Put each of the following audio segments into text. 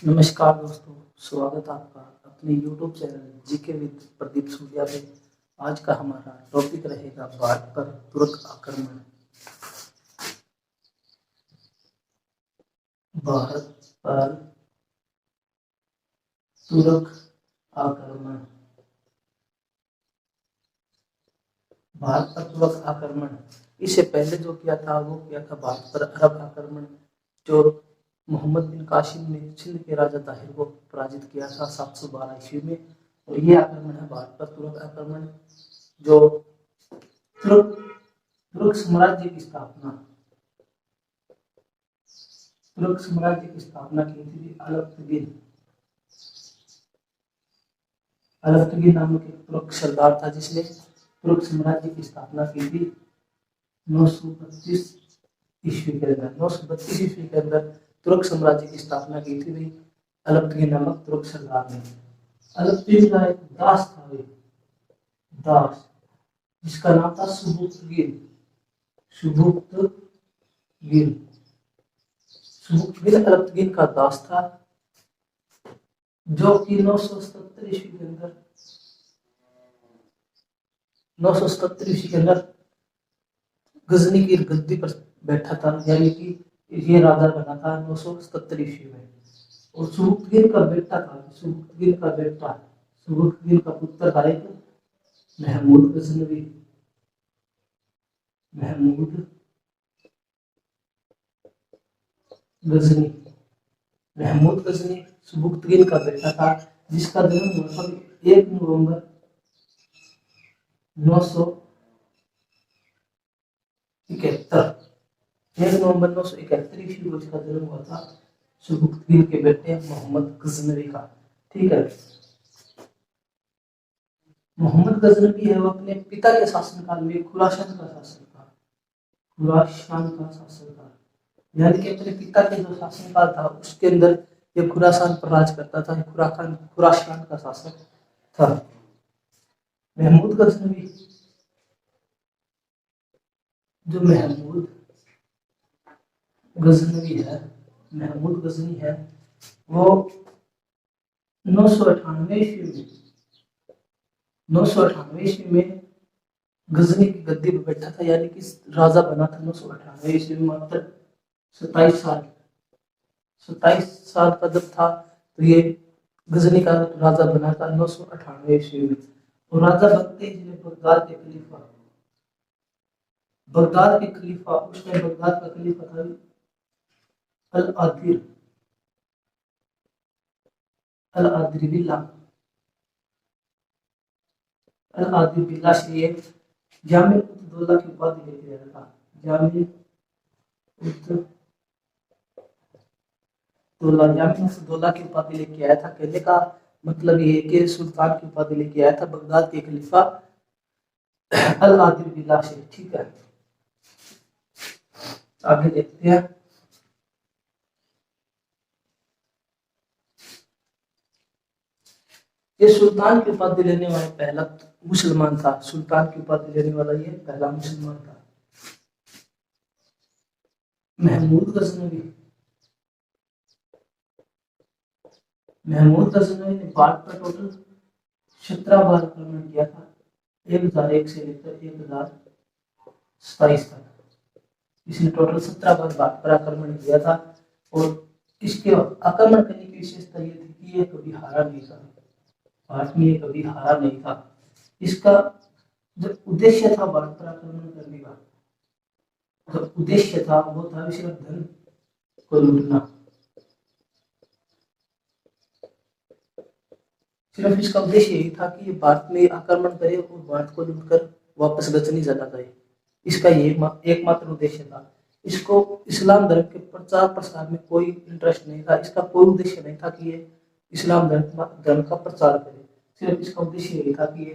नमस्कार दोस्तों, स्वागत है आपका अपने YouTube channel GK with Pradeep Surya पे। आज का हमारा टॉपिक रहेगा भारत पर तुर्क आक्रमण। भारत पर तुर्क आक्रमण। भारत पर तुर्क आक्रमण। इससे पहले जो किया था वो किया था भारत पर अरब आक्रमण, जो मोहम्मद बिन कासिम ने सिंध के राजा ताहिर को पराजित किया था 712 ईस्वी में। और ये आक्रमण है भारत पर तुर्क आक्रमण, जो तुर्क तुर्क साम्राज्य की स्थापना तुर्क साम्राज्य की स्थापना की थी अलफ्तगिन नामक एक तुर्क सरदार था जिसने तुर्क साम्राज्य की स्थापना की थी 932 ईस्वी के अंदर। 932 ईस्वी के अंदर तुर्क साम्राज्य की स्थापना की थी भाई अलफ्तगिन नामक तुर्क सरदार ने। अलफ्तगिन का एक दास था भाई, दास, जिसका नाम था सुबुक्तगिन। सुबुक्तगिन सुबुक्तगिन अलफ्तगिन का दास था, जो कि 977 ईस्वी के अंदर 977 ईस्वी के अंदर गजनी की गद्दी पर बैठा था, यानी कि ये राजा बना था 977 ईस्वी में। और सुबुक्तगिन का बेटा था, सुबुक्तगिन का पुत्र था एक महमूद गजनवी। महमूद गजनी महमूद गजनी सुबुक्तगिन का बेटा था, जिसका जन्म हुआ था 1 नवंबर 971 ईस्वी को इसका जन्म हुआ था, सुबुक्तगिन के बेटे मोहम्मद गजनवी का। ठीक है, मोहम्मद गजनवी है वो अपने पिता के शासनकाल में खुरासान का शासक था। यानी कि अपने पिता के जो शासनकाल था उसके अंदर ये खुरासान पर राज करता था। खुरासान का शासक था महमूद गजनवी। जो महमूद गजनी है वो 998 ईस्वी में गजनी की गद्दी पर बैठा था, यानी कि राजा बना था 998 ईस्वी में। मात्र 27 साल का जब था तो ये गजनी का राजा बना था 998 ईस्वी में। और राजा बनते ही जिन्हें बगदाद के खलीफा उस टाइम बगदाद का खलीफा था अल आदिर बिल्ला से ये जामिल उद दौला की उपाधि लेके आया था। जामिल उद दौला की उपाधि लेके आया था। कहने का मतलब ये है कि सुल्तान की उपाधि लेके आया था बगदाद के खलीफा अल आदिर बिल्ला से। ठीक है, आगे देखते हैं। ये सुल्तान की उपाधि लेने वाला पहला मुसलमान था। सुल्तान की उपाधि लेने वाला ये पहला मुसलमान था। महमूद गजनवी ने भारत पर टोटल 17 बार आक्रमण किया था, 1001 से लेकर 1027 तक। इसने टोटल 17 बार भारत पर आक्रमण किया था। और इसके आक्रमण करने की विशेषता ये थी कि ये कभी हारा नहीं था। भारत में ये कभी हारा नहीं था। इसका जो उद्देश्य था भारत पर आक्रमण करने का, जो उद्देश्य था वो था सिर्फ धन को लूटना। सिर्फ इसका उद्देश्य यही था कि ये भारत में आक्रमण करे और भारत को लूटकर वापस गजनी चला जाए। इसका ये एकमात्र उद्देश्य था। इसको इस्लाम धर्म के प्रचार प्रसार में कोई इंटरेस्ट नहीं था। इसका कोई उद्देश्य नहीं था कि ये इस्लाम धर्म का प्रचार करे। सिर्फ इसका उद्देश्य यही था कि ये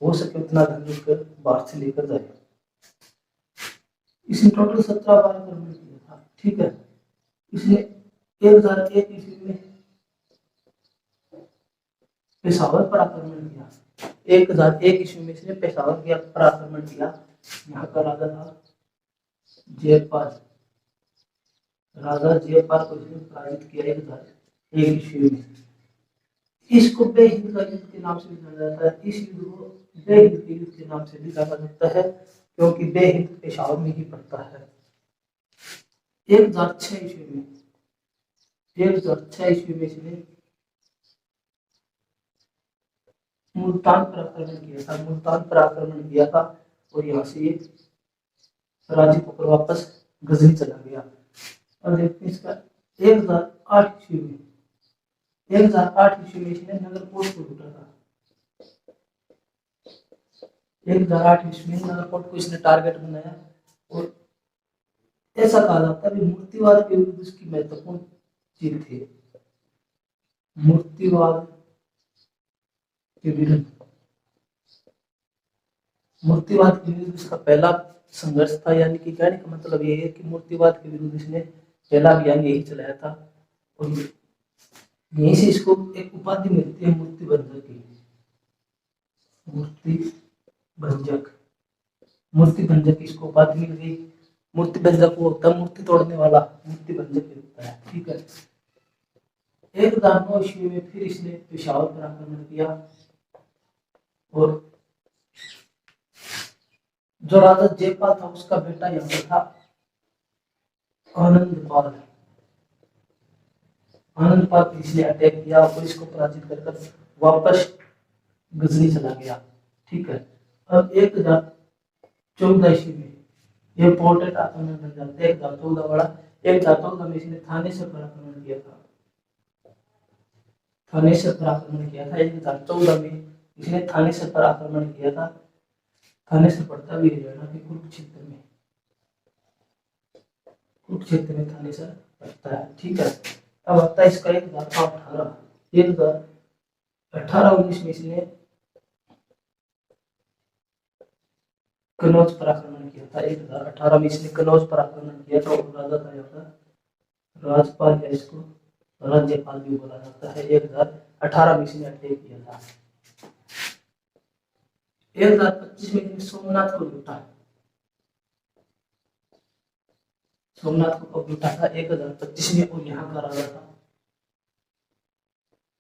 हो सके उतना धन लूटकर भारत से लेकर जाए। इसने टोटल 17 बार आक्रमण किया था। ठीक है, इसने 1001 ईस्वी में पेशावर पर आक्रमण किया। 1001 ईस्वी में इसने पेशावर पर आक्रमण किया। यहाँ का राजा था जयपाल। को इसने पराजित किया एक ईस्वी में। इसको बेहिंद का युद्ध के नाम से भी जाना जाता है। इस युद्ध को बेहिंद के युद्ध के नाम से भी जाना जाता है क्योंकि बेहिंद पेशावर में ही पड़ता है। 1006 ईस्वी में 1006 ईस्वी में इसने मुल्तान पर आक्रमण किया था। मुल्तान पर आक्रमण किया था और यहाँ से ये पराजित होकर वापस गजनी चला गया। और देखते हैं इसका 1008 ईस्वी में 1008 ईस्वी में इसने नगरकोट को लूटा था। 1008 ईस्वी में नगरकोट को इसने टारगेट बनाया और ऐसा कहा जाता है कि मूर्तिवाद के विरुद्ध इसकी महत्वपूर्ण जीत थी। मूर्तिवाद के विरुद्ध इसका पहला संघर्ष था। यानी कि कहने का मतलब ये है कि मूर्तिवाद के विरुद्ध इसने पहला अभियान यही चलाया था और यहीं से इसको एक उपाधि मिलती है मूर्ति भंजक की। मूर्ति भंजक इसको उपाधि मिल गई। मूर्ति भंजक वो होता है मूर्ति तोड़ने वाला, मूर्ति भंजक होता है। ठीक है। 1009 ईस्वी में फिर इसने पेशावर पर आक्रमण किया और जो राजा जयपाल था उसका बेटा यहाँ पर था आनंदपाल। आनंदपाल पर इसने अटैक किया और इसको पराजित कर वापस गजनी चला गया। ठीक है। अब 1014 ईस्वी में ये इंपॉर्टेंट आक्रमण बन जाता है। 1014 वाला 1014 में इसने थानेसर पर आक्रमण किया था। थानेसर पर आक्रमण किया था 1014 में इसने थानेसर पर आक्रमण किया था। थानेसर पड़ता भी हरियाणा के कुरुक्षेत्र में थानेसर पड़ता है। ठीक है। अब आता है इसका 1018-19 में इसने कनौज पर आक्रमण किया था। 1018 में इसने कनौज पर आक्रमण किया था और राजा था यहाँ पर राजपाल या इसको राज्यपाल भी बोला जाता है। 1018 में इसने अटैक किया था। 1025 में इसने सोमनाथ को लूटा। सोमनाथ को कब लूटा था? 1025 में और यहाँ का राजा था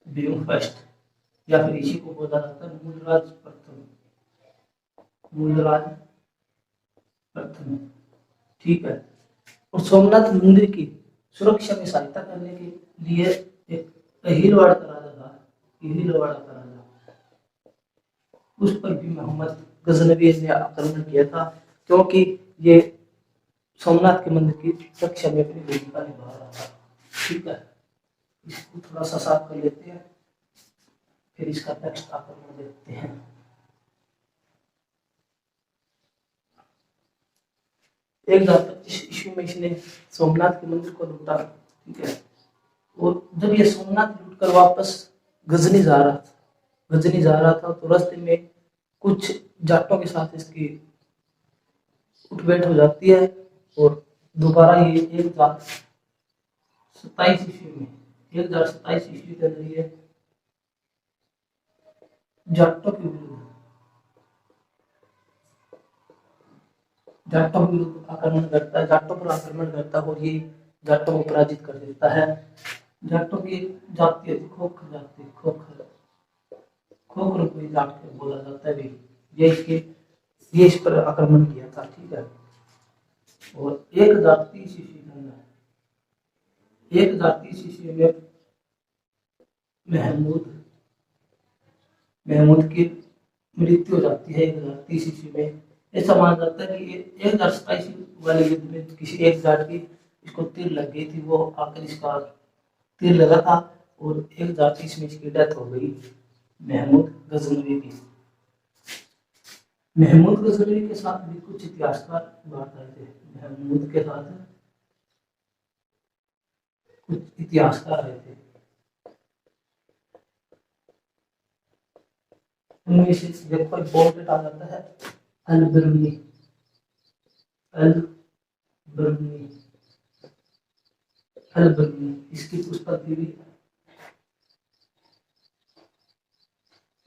भीम फर्स्ट या फिर इसी को बोला जाता है मूलराज प्रथम। ठीक है। और सोमनाथ मंदिर की सुरक्षा में सहायता करने के लिए एक अहिलवाड़ का राजा था। अहिलवाड़ का राजा, उस पर भी मोहम्मद गजनवी ने आक्रमण किया था क्योंकि ये सोमनाथ के मंदिर की रक्षा में अपनी भूमिका निभा रहा था। ठीक है। इसको थोड़ा सा साफ कर लेते हैं फिर इसका नेक्स्ट आक्रमण देखते हैं। 1025 ईस्वी में इसने सोमनाथ के मंदिर को लूटा। ठीक है। और जब ये सोमनाथ लूट कर वापस गजनी जा रहा था तो रास्ते में कुछ जाटों के साथ इसकी उठबैठ हो जाती है और दोबारा ये 1027 ईस्वी में 1027 ईस्वी के अंदर ये जाटों के विरुद्ध आक्रमण करता है। जाटों पर आक्रमण करता है और ये जाटों को पराजित कर देता है। जाटों की जाति खोखर जाति खोखर कोई जाट के बोला जाता है। ये इस पर आक्रमण किया था। ठीक है। और 1030 ईस्वी में महमूद की मृत्यु हो जाती है 1030 ईस्वी में। ऐसा माना जाता है कि 1027 वाले युद्ध में किसी एक जाट की इसको तीर लग गई थी। वो आकर इसका तीर लगा था और 1030 में इसकी डेथ हो गई महमूद गजनवी की। महमूद गजनवी के साथ भी कुछ इतिहासकार बात आए थे। महमूद के साथ कुछ इतिहासकार आए थे। उनमें से देखो इंपॉर्टेंट आ जाता है अल-बिरुनी। इसकी उत्पत्ति भी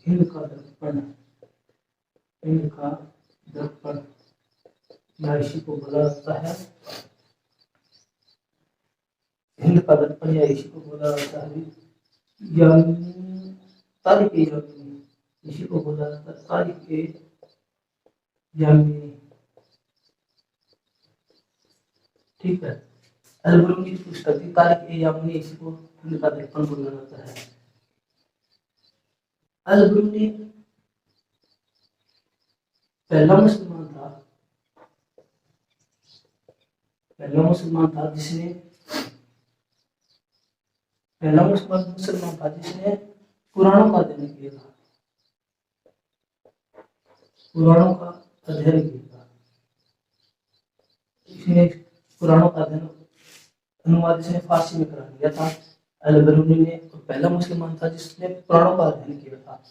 इनका दर्पण या इसी को बोला जाता है हिंद का दर्पण या इसी को बोला जाता है यामिनी, तारिक ए यामिनी, इसी को बोला जाता है तारिक ए यामिनी। ठीक है, अल-बरूनी की पुस्तक थी तारिक ए यामिनी, इसी को हिंद का दर्पण बोला जाता है। अल-बरूनी पहला मुसलमान था जिसने पुराणों का अध्ययन किया था, पुराणों का अध्ययन किया था। इसने पुराणों का अध्ययन अनुवाद इसने फारसी में करा दिया था। अल-बरूनी ने पहला मुसलमान था जिसने पुराणों का अध्ययन किया था।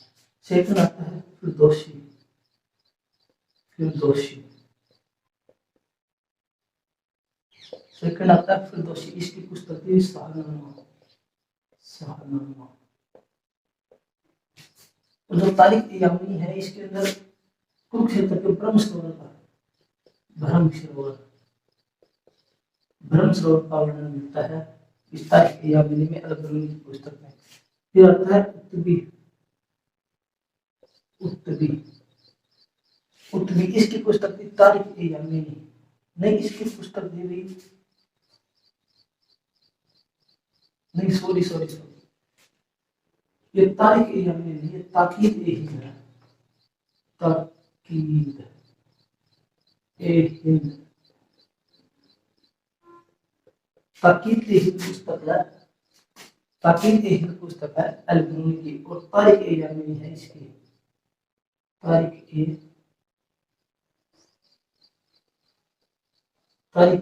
सेकंड आता है फिरदौसी। सेकंड आता है फिरदौसी, इसकी पुस्तक थी शाहनामा। तो जो तारिक ए यामिनी है इसके अंदर कुरुक्षेत्र के ब्रह्म सरोवर का वर्णन मिलता है इस तारिक ए यामिनी में, अल-बरूनी की पुस्तक में। फिर आता है उत्तबी, इसकी पुस्तक थी तारिक ए यामिनी। नहीं, इसकी पुस्तक दी नहीं, सॉरी, ये तारिक ए यामिनी नहीं, ये ताकीद ए हिंद है। ताकीद ए हिंद पुस्तक है अल-बरूनी की, और तारिक ए यामिनी है इसकी। तारिक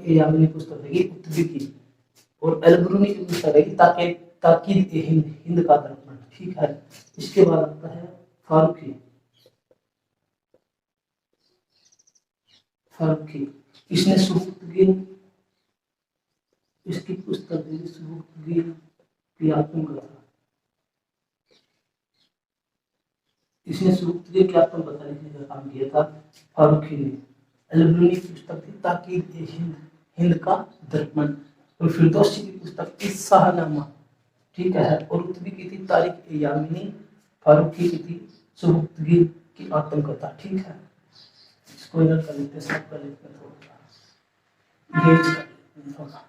ए यामिनी पुस्तक है उत्तबी की, और अल-बरूनी की पुस्तक है ताकीद ए हिंद का दर्पण। ठीक है, इसके बाद आता है फारूकी। इसने सुबुक्तगीन, इसकी पुस्तक है सुबुक्तगीन की आत्मकथा। इसने सुबुक्तगीन की आत्मकथा लिखने का काम किया था फारूकी ने। अल-बरूनी की पुस्तक थी ताकीद ए हिंद का दर्पण, और फिरदौसी की पुस्तक थी शाहनामा। ठीक है, और उत्तबी की थी तारिक ए यामिनी, फारूकी की थी सुबुक्तगीन की आत्मकथा। ठीक है, इसको इधर कर लेते हैं, सब कर लेते हैं, थोड़ा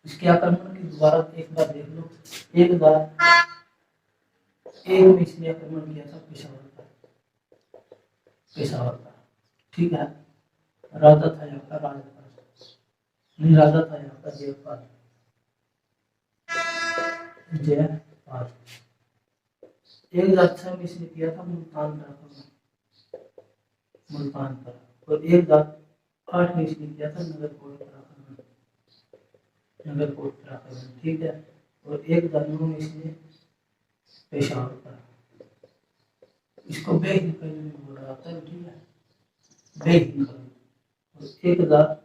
इसके आक्रमण की दोबारा एक बार देख लो। एक में इसने आक्रमण किया था पेशावर का। ठीक है, राजा था यहाँ का जयपाल। एक अच्छा में इसने किया था मुल्तान पर, और एक दात 8 में इसने किया था नगरकोट पर आक्रमण। ठीक है, और एक दात 9 में इसने पेशावर पर, इसको बेहिंद बोला जाता है। ठीक है, बेहिंद। और एक दात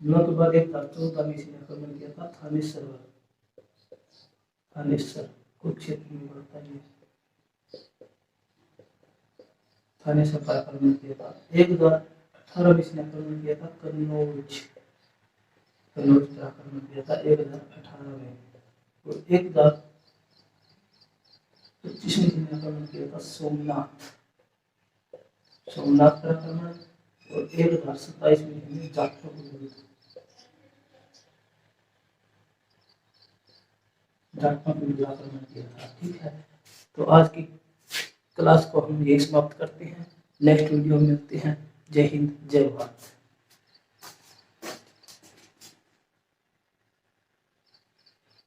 9 के बाद एक दात 14 में इसने आक्रमण किया था थानेश्वर कुछ क्षेत्र में पड़ता है, थानेश्वर पर आक्रमण किया था। एक दात 18 में इसने आक्रमण किया था कन्नौज पर आक्रमण किया था 1018 में। और एक दात 25 में इसने आक्रमण किया था सोमनाथ पर आक्रमण। और 1027 में इसने जाटों पर आक्रमण किया था। ठीक है, तो आज की क्लास को हम यही समाप्त करते हैं। नेक्स्ट वीडियो में मिलते हैं। जय हिंद, जय भारत।